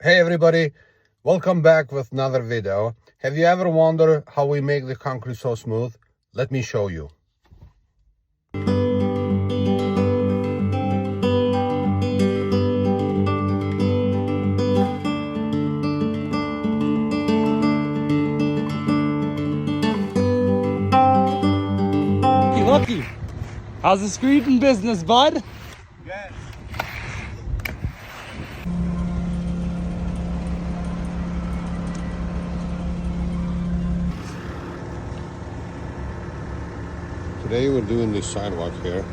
Hey everybody, welcome back with another video. Have you ever wondered how we make the concrete so smooth? Let me show you. Lucky. How's the screeding business, bud? Good. Today we're doing this sidewalk here,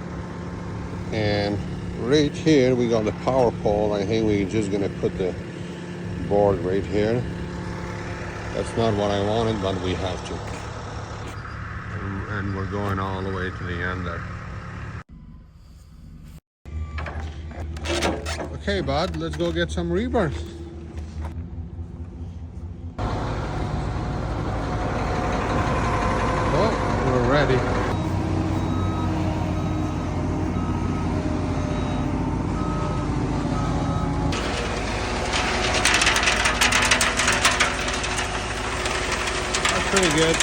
and right here we got the power pole. I think we're just gonna put the board right here. That's not what I wanted, but we have to. And we're going all the way to the end there. Okay, bud, let's go get some rebar. Oh, we're ready. That's pretty good.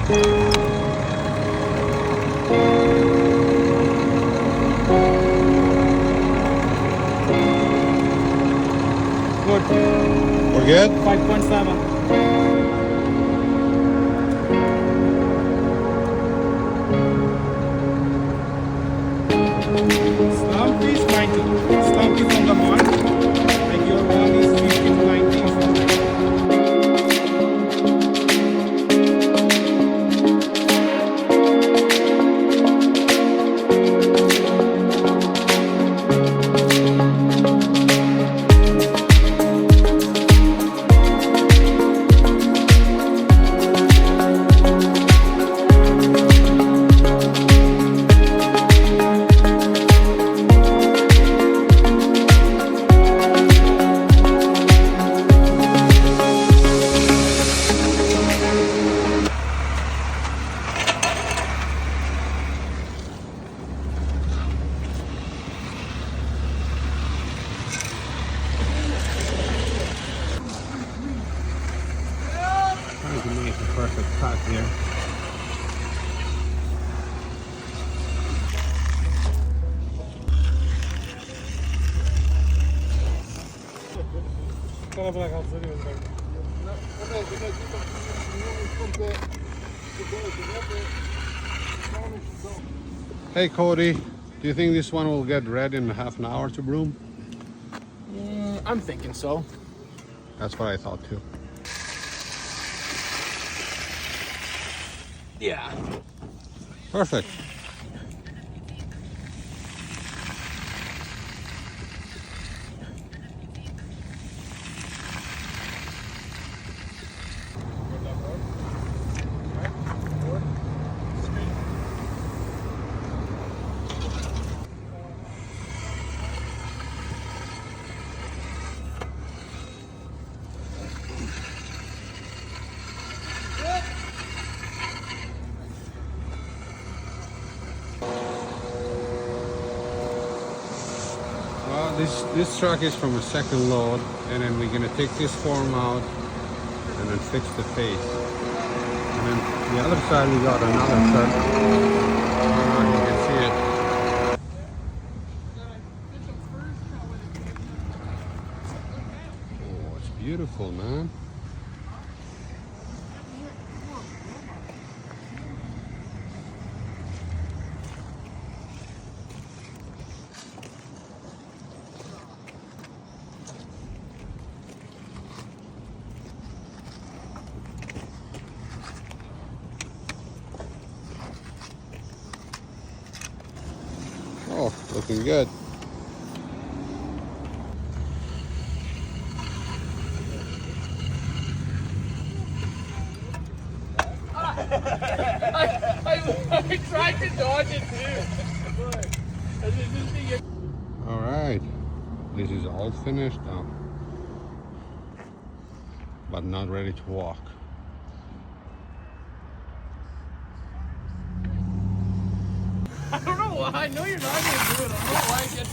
Good. We're good? 5.7. Slump is 90. Slump is on the mark. Like your one is 50 to 90. Trying to make the perfect cut here. Hey Cody, do you think this one will get red in half an hour to broom? I'm thinking so. That's what I thought too. Yeah. Perfect. Well, this truck is from a second load, and then we're gonna take this form out and then fix the face. And then the other side we got another truck. You can see it. Oh, it's beautiful, man. Oh, looking good. I tried to dodge it too. All right, this is all finished now, but not ready to walk. I don't know why. I know you're not gonna do it. I don't know why I get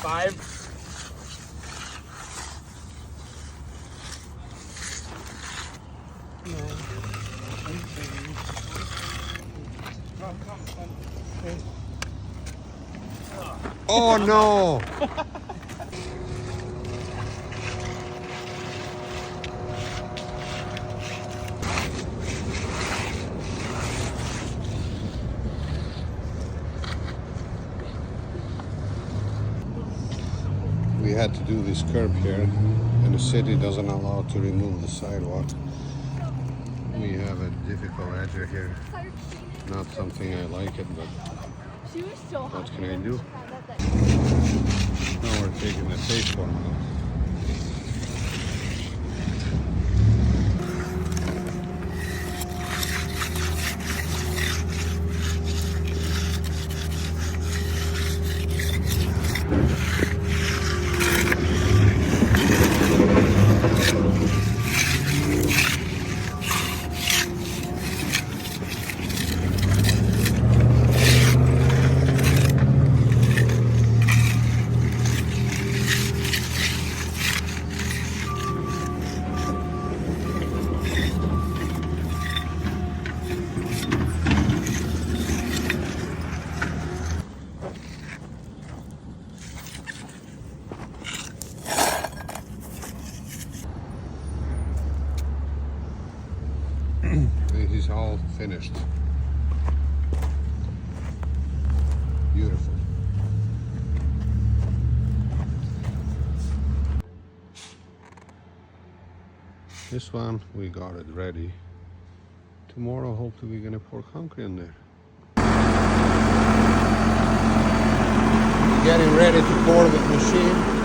five. Oh no! We had to do this curb here, and the city doesn't allow to remove the sidewalk. We have a difficult edge here. Not something I like it, but what can I do? Now we're taking the safe one out. This is all finished. Beautiful. This one, we got it ready. Tomorrow, hopefully, we're gonna pour concrete in there. Getting ready to pour with machine.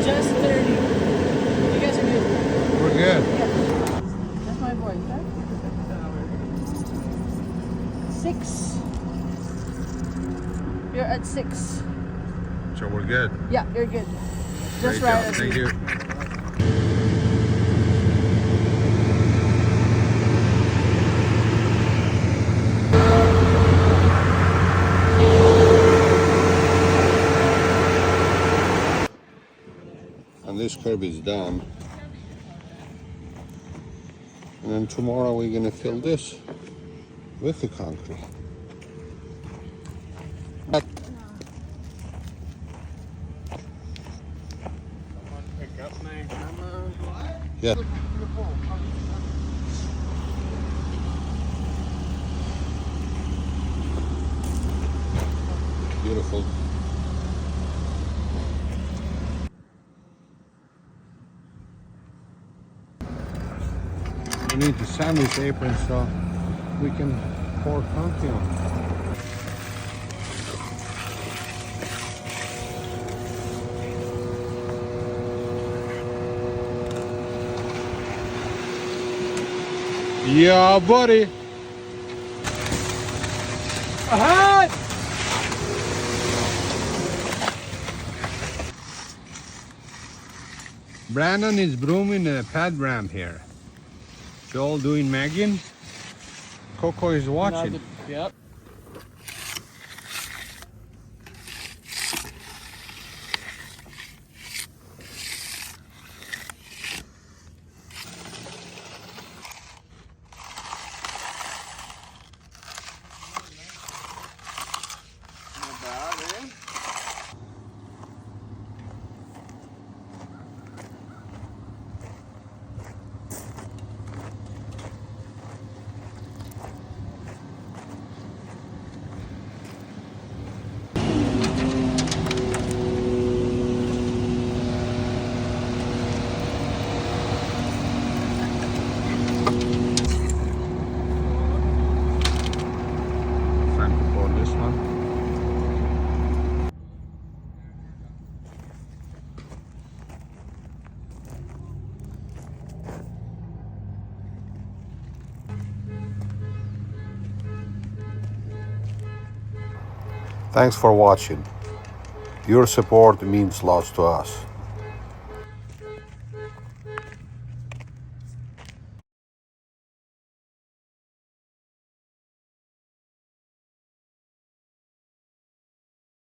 Just 30. You guys are good. We're good. That's my boy. Huh? 6. You're at 6. So we're good. Yeah, you're good. Just Great right. job. Thank you. And this curb is done. And then tomorrow we're gonna fill this with the concrete. Yeah. Beautiful. We need to sand this apron so we can pour concrete on. Yeah, buddy. Aha! Brandon is brooming a pad ramp here. Joel doing Megan. Coco is watching. Yep. Not bad, eh? Thanks for watching. Your support means lots to us.